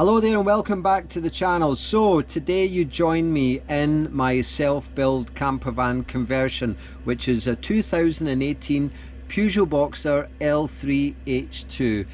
Hello there and welcome back to the channel. So today you join me in my self-build camper van conversion, which is a 2018 Peugeot Boxer L3 H2.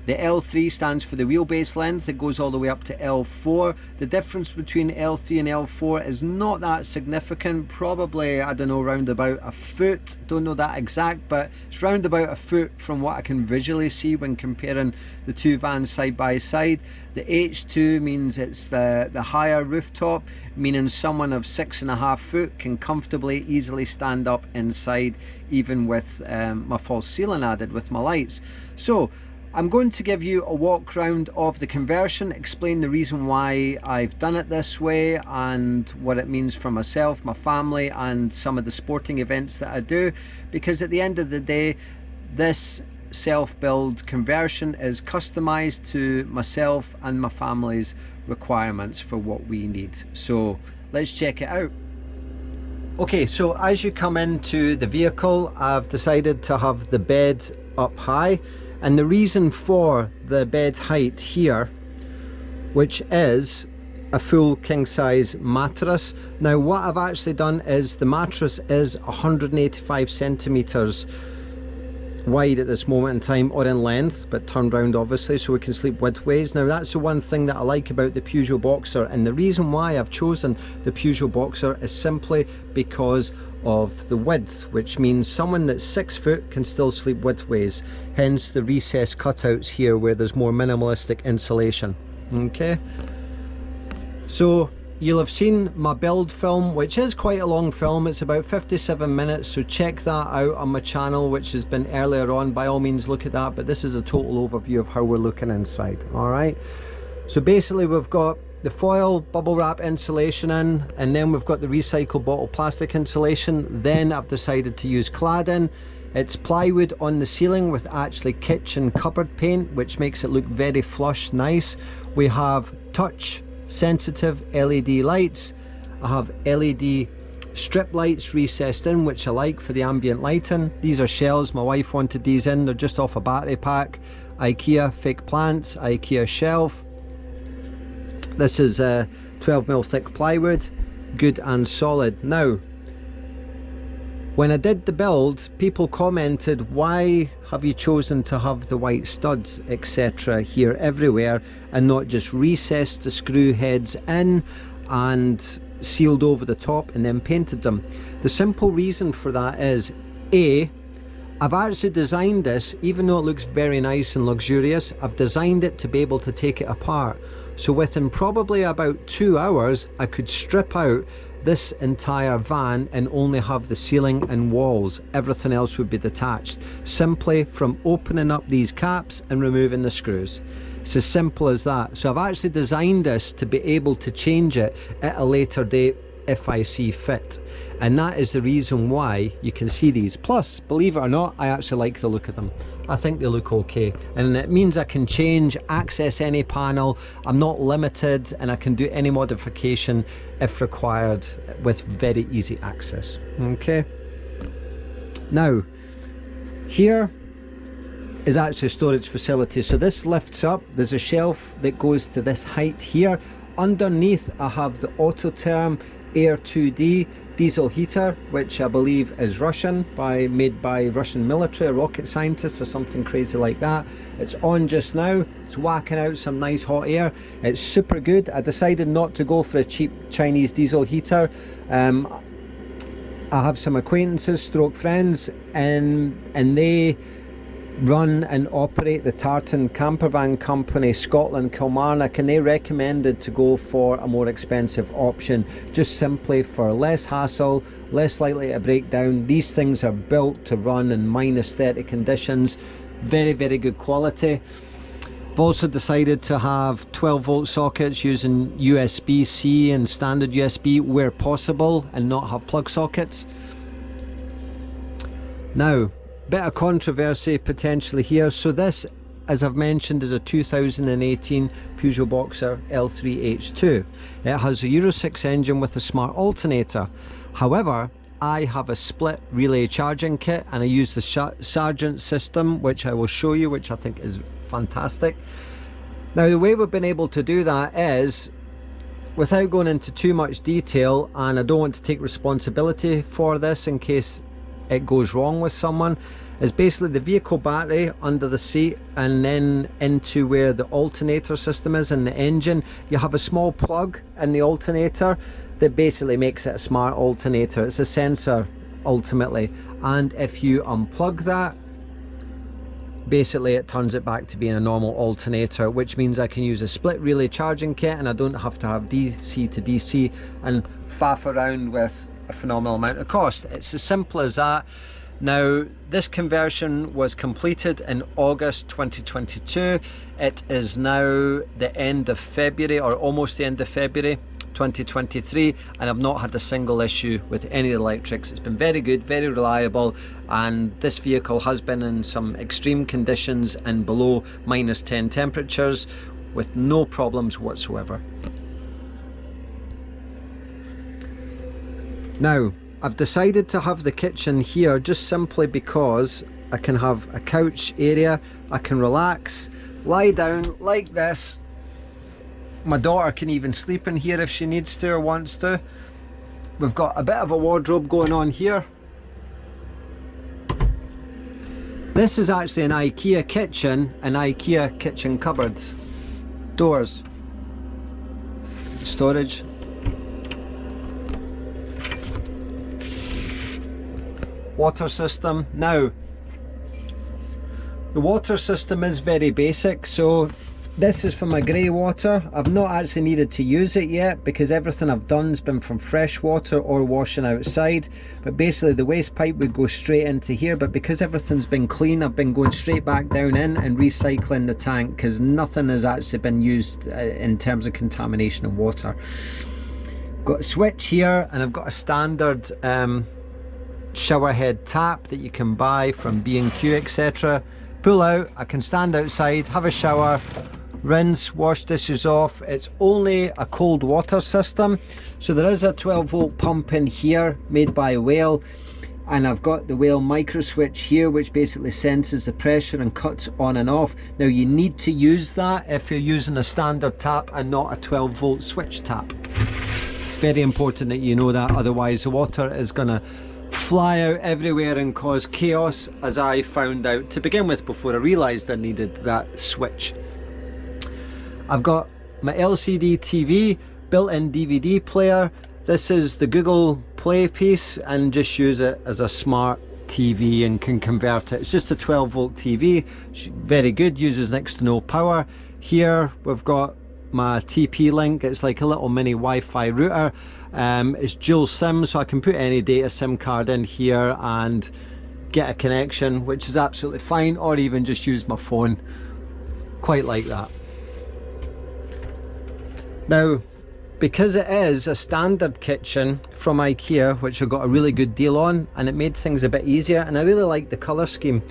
The L3 stands for the wheelbase length. It goes all the way up to L4. The difference between L3 and L4 is not that significant. Probably, I don't know, round about a foot. Don't know that exact, but it's round about a foot from what I can visually see when comparing the two vans side by side. The H2 means it's the higher rooftop, meaning someone of 6.5 foot can comfortably, easily stand up inside, even with my false ceiling added with my lights. So I'm going to give you a walk round of the conversion, explain the reason why I've done it this way and what it means for myself, my family and some of the sporting events that I do, because at the end of the day this self-build conversion is customized to myself and my family's requirements for what we need. So let's check it out. Okay, so as you come into the vehicle, I've decided to have the bed up high. And the reason for the bed height here, which is a full king size mattress. Now what I've actually done is the mattress is 185 centimeters wide at this moment in time, or in length, but turned round obviously so we can sleep widthways. Now that's the one thing that I like about the Peugeot Boxer, and the reason why I've chosen the Peugeot Boxer is simply because of the width, which means someone that's 6 foot can still sleep widthways, hence the recessed cutouts here where there's more minimalistic insulation. Okay, so you'll have seen my build film, which is quite a long film. It's about 57 minutes, so check that out on my channel, which has been earlier on. By all means look at that, but this is a total overview of how we're looking inside. All right, so basically we've got the foil bubble wrap insulation in, and then we've got the recycled bottle plastic insulation. Then I've decided to use cladding. It's plywood on the ceiling with actually kitchen cupboard paint, which makes it look very flush, nice. We have touch sensitive LED lights. I have LED strip lights recessed in, which I like for the ambient lighting. These are shells, my wife wanted these in, they're just off a battery pack. IKEA fake plants, IKEA shelf. This is 12mm thick plywood, good and solid. Now when I did the build, people commented, why have you chosen to have the white studs etc here everywhere and not just recessed the screw heads in and sealed over the top and then painted them? The simple reason for that is, I've actually designed this, even though it looks very nice and luxurious, I've designed it to be able to take it apart. So within probably about 2 hours I could strip out this entire van and only have the ceiling and walls. Everything else would be detached, simply from opening up these caps and removing the screws. It's as simple as that. So I've actually designed this to be able to change it at a later date if I see fit, and that is the reason why you can see these. Plus, believe it or not, I actually like the look of them. I think they look okay, and it means I can change, access any panel. I'm not limited, and I can do any modification if required with very easy access. Okay, now here is actually a storage facility. So this lifts up, there's a shelf that goes to this height here. Underneath I have the Autotherm Air 2D diesel heater, which I believe is Russian, made by Russian military, rocket scientists or something crazy like that. It's on just now, it's whacking out some nice hot air. It's super good. I decided not to go for a cheap Chinese diesel heater. I have some acquaintances stroke friends and they run and operate the Tartan Campervan company, Scotland, Kilmarnock, and they recommended to go for a more expensive option, just simply for less hassle, less likely to break down. These things are built to run in -30 conditions. Very, very good quality. I've also decided to have 12-volt sockets using USB-C and standard USB where possible, and not have plug sockets. Now, bit of controversy potentially here. So this, as I've mentioned, is a 2018 Peugeot Boxer L3 H2. It has a Euro 6 engine with a smart alternator. However, I have a split relay charging kit and I use the Sargent system, which I will show you, which I think is fantastic. Now the way we've been able to do that is, without going into too much detail, and I don't want to take responsibility for this in case it goes wrong with someone, is basically the vehicle battery under the seat, and then into where the alternator system is in the engine. You have a small plug in the alternator that basically makes it a smart alternator. It's a sensor ultimately, and if you unplug that, basically it turns it back to being a normal alternator, which means I can use a split relay charging kit and I don't have to have DC to DC and faff around with a phenomenal amount of cost. It's as simple as that. Now this conversion was completed in August 2022. It is now the end of February, or almost the end of February 2023, and I've not had a single issue with any electrics. It's been very good, very reliable, and this vehicle has been in some extreme conditions and below -10 temperatures with no problems whatsoever. Now I've decided to have the kitchen here just simply because I can have a couch area, I can relax, lie down like this. My daughter can even sleep in here if she needs to or wants to. We've got a bit of a wardrobe going on here. This is actually an IKEA kitchen and IKEA kitchen cupboards. Doors. Storage. Water system. Now, the water system is very basic, so this is for my grey water. I've not actually needed to use it yet because everything I've done has been from fresh water or washing outside, but basically the waste pipe would go straight into here, but because everything's been clean, I've been going straight back down in and recycling the tank because nothing has actually been used in terms of contamination of water. Got a switch here, and I've got a standard shower head tap that you can buy from B&Q, etc. Pull out, I can stand outside, have a shower, rinse, wash dishes off. It's only a cold water system, so there is a 12-volt pump in here made by Whale, and I've got the Whale micro switch here which basically senses the pressure and cuts on and off. Now you need to use that if you're using a standard tap and not a 12-volt switch tap. It's very important that you know that, otherwise the water is going to fly out everywhere and cause chaos, as I found out to begin with before I realised I needed that switch. I've got my LCD TV, built-in DVD player. This is the Google Play piece, and just use it as a smart TV and can convert it. It's just a 12-volt TV, very good, uses next to no power. Here we've got my TP-Link. It's like a little mini Wi-Fi router. It's dual SIM, so I can put any data SIM card in here and get a connection, which is absolutely fine, or even just use my phone. Quite like that. Now, because it is a standard kitchen from IKEA, which I got a really good deal on, and it made things a bit easier, and I really like the colour scheme.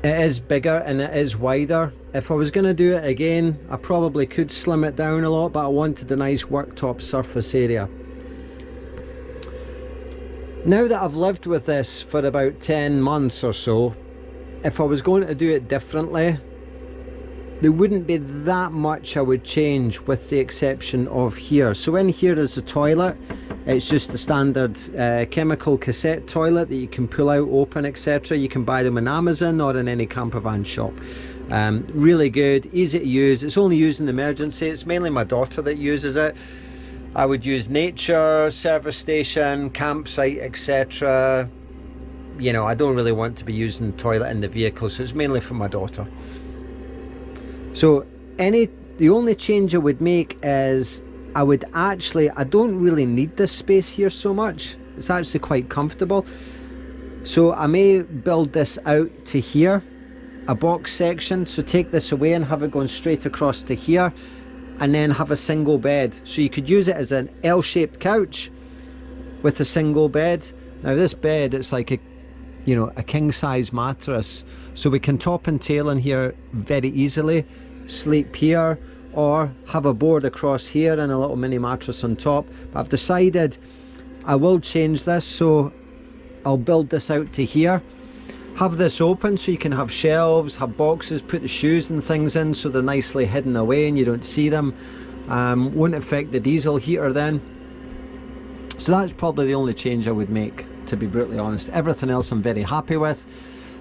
It is bigger and it is wider. If I was going to do it again, I probably could slim it down a lot, but I wanted a nice worktop surface area. Now that I've lived with this for about 10 months or so, if I was going to do it differently, there wouldn't be that much I would change, with the exception of here. So in here is the toilet. It's just the standard chemical cassette toilet that you can pull out, open, etc. You can buy them on Amazon or in any campervan shop. Really good, easy to use. It's only used in emergency. It's mainly my daughter that uses it. I would use nature, service station, campsite, etc. You know, I don't really want to be using the toilet in the vehicle, so it's mainly for my daughter. So the only change I would make is I don't really need this space here so much. It's actually quite comfortable. So I may build this out to here, a box section. So take this away and have it going straight across to here, and then have a single bed. So you could use it as an L-shaped couch with a single bed. Now this bed, it's like a king size mattress. So we can top and tail in here very easily, sleep here, or have a board across here and a little mini mattress on top. But I've decided I will change this, so I'll build this out to here, have this open so you can have shelves, have boxes, put the shoes and things in so they're nicely hidden away and you don't see them. Won't affect the diesel heater then. So that's probably the only change I would make, to be brutally honest. Everything else I'm very happy with.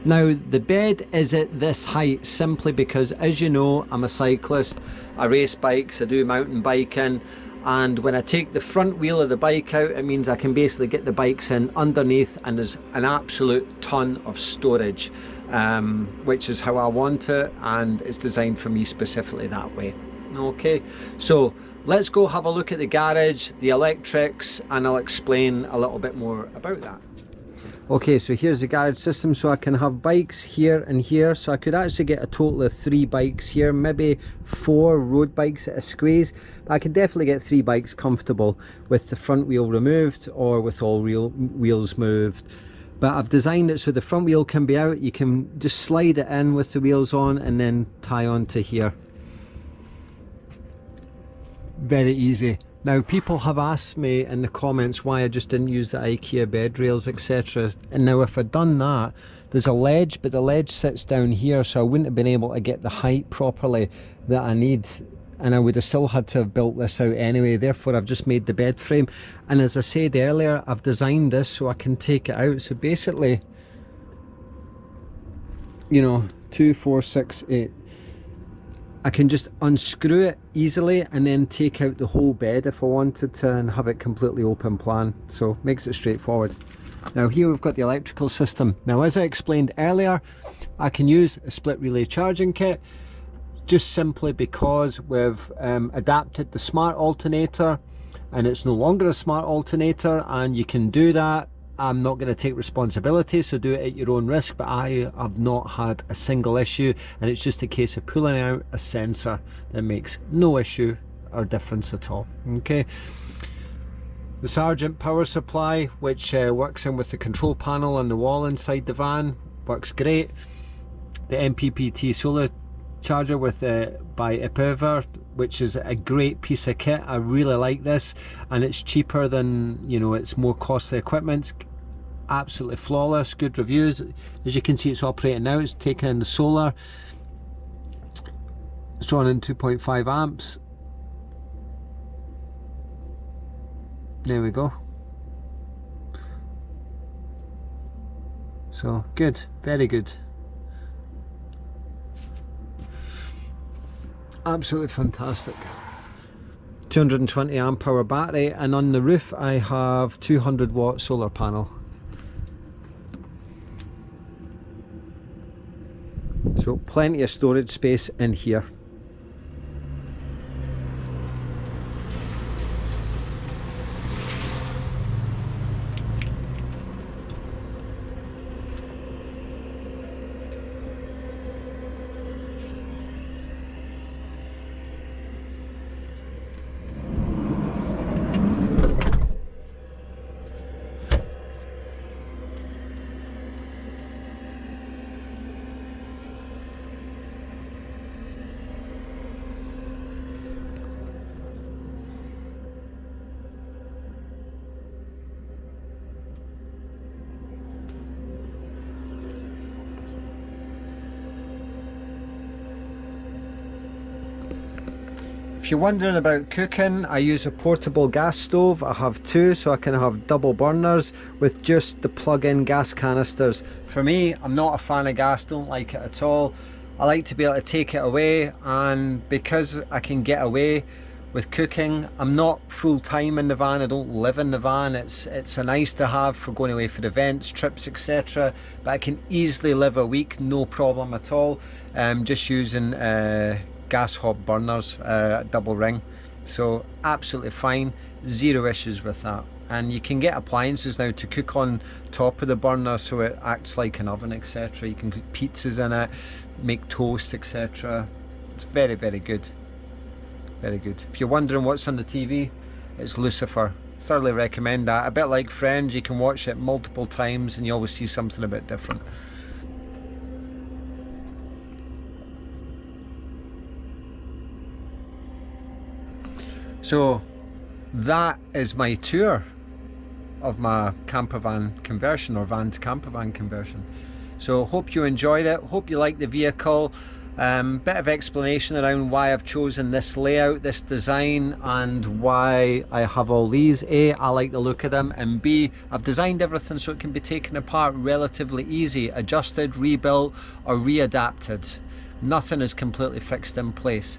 Now the bed is at this height simply because, as you know, I'm a cyclist, I race bikes, I do mountain biking, and when I take the front wheel of the bike out, it means I can basically get the bikes in underneath, and there's an absolute ton of storage, which is how I want it, and it's designed for me specifically that way. Okay, so let's go have a look at the garage, the electrics, and I'll explain a little bit more about that. Okay, so here's the garage system. So I can have bikes here and here, so I could actually get a total of 3 bikes here, maybe 4 road bikes at a squeeze, but I could definitely get 3 bikes comfortable with the front wheel removed or with all wheels moved. But I've designed it so the front wheel can be out, you can just slide it in with the wheels on and then tie on to here. Very easy. Now people have asked me in the comments why I just didn't use the IKEA bed rails, etc. And now if I'd done that, there's a ledge, but the ledge sits down here, so I wouldn't have been able to get the height properly that I need, and I would have still had to have built this out anyway. Therefore I've just made the bed frame, and as I said earlier, I've designed this so I can take it out. So basically, you know, 2, 4, 6, 8, I can just unscrew it easily and then take out the whole bed if I wanted to and have it completely open plan. So makes it straightforward. Now here we've got the electrical system. Now as I explained earlier, I can use a split relay charging kit just simply because we've adapted the smart alternator, and it's no longer a smart alternator, and you can do that. I'm not going to take responsibility, so do it at your own risk, but I have not had a single issue, and it's just a case of pulling out a sensor that makes no issue or difference at all. Okay, the Sargent power supply, which works in with the control panel on the wall inside the van, works great. The MPPT solar charger with by CAMPERVAN, which is a great piece of kit. I really like this, and it's cheaper than, you know, it's more costly equipment. Absolutely flawless, good reviews. As you can see, it's operating now, it's taking in the solar, it's drawn in 2.5 amps. There we go. So good, very good, absolutely fantastic. 220 amp hour battery, and on the roof I have 200 watt solar panel. So plenty of storage space in here. If you're wondering about cooking, I use a portable gas stove. I have 2, so I can have double burners with just the plug-in gas canisters. For me, I'm not a fan of gas, don't like it at all. I like to be able to take it away, and because I can get away with cooking, I'm not full-time in the van, I don't live in the van. It's a nice to have for going away for events, trips, etc. But I can easily live a week, no problem at all, just using gas hob burners, double ring. So absolutely fine, zero issues with that. And you can get appliances now to cook on top of the burner, so it acts like an oven, etc. You can cook pizzas in it, make toast, etc. It's very, very good, very good. If you're wondering what's on the TV, it's Lucifer. Thoroughly recommend that. A bit like Friends, you can watch it multiple times and you always see something a bit different. So that is my tour of my camper van conversion, or van to camper van conversion. So hope you enjoyed it, hope you like the vehicle. Bit of explanation around why I've chosen this layout, this design, and why I have all these. A, I like the look of them, and B, I've designed everything so it can be taken apart relatively easy, adjusted, rebuilt or readapted. Nothing is completely fixed in place.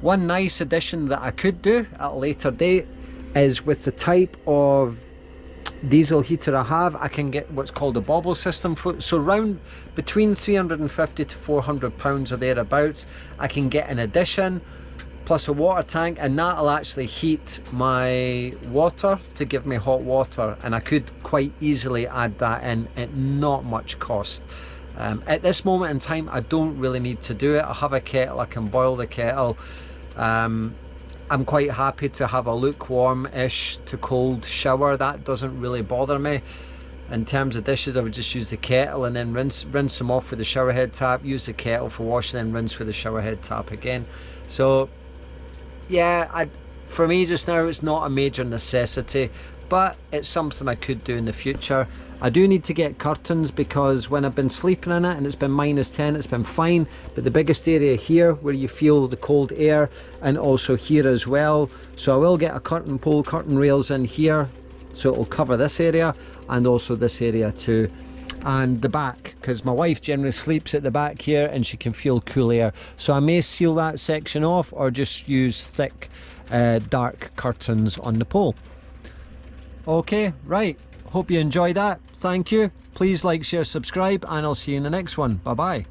One nice addition that I could do at a later date is with the type of diesel heater I have, I can get what's called a bobble system. So round between 350 to 400 pounds or thereabouts, I can get an addition plus a water tank, and that'll actually heat my water to give me hot water, and I could quite easily add that in at not much cost. At this moment in time, I don't really need to do it. I have a kettle, I can boil the kettle. I'm quite happy to have a lukewarm-ish to cold shower. That doesn't really bother me. In terms of dishes, I would just use the kettle and then rinse them off with the shower head tap, use the kettle for washing, and rinse with the shower head tap again. So yeah, for me just now it's not a major necessity, but it's something I could do in the future. I do need to get curtains because when I've been sleeping in it and it's been -10, it's been fine, but the biggest area here where you feel the cold air, and also here as well. So I will get a curtain pole, curtain rails in here, so it will cover this area and also this area too, and the back, because my wife generally sleeps at the back here and she can feel cool air. So I may seal that section off or just use thick dark curtains on the pole. Okay, right. Hope you enjoyed that. Thank you. Please like, share, subscribe, and I'll see you in the next one. Bye bye.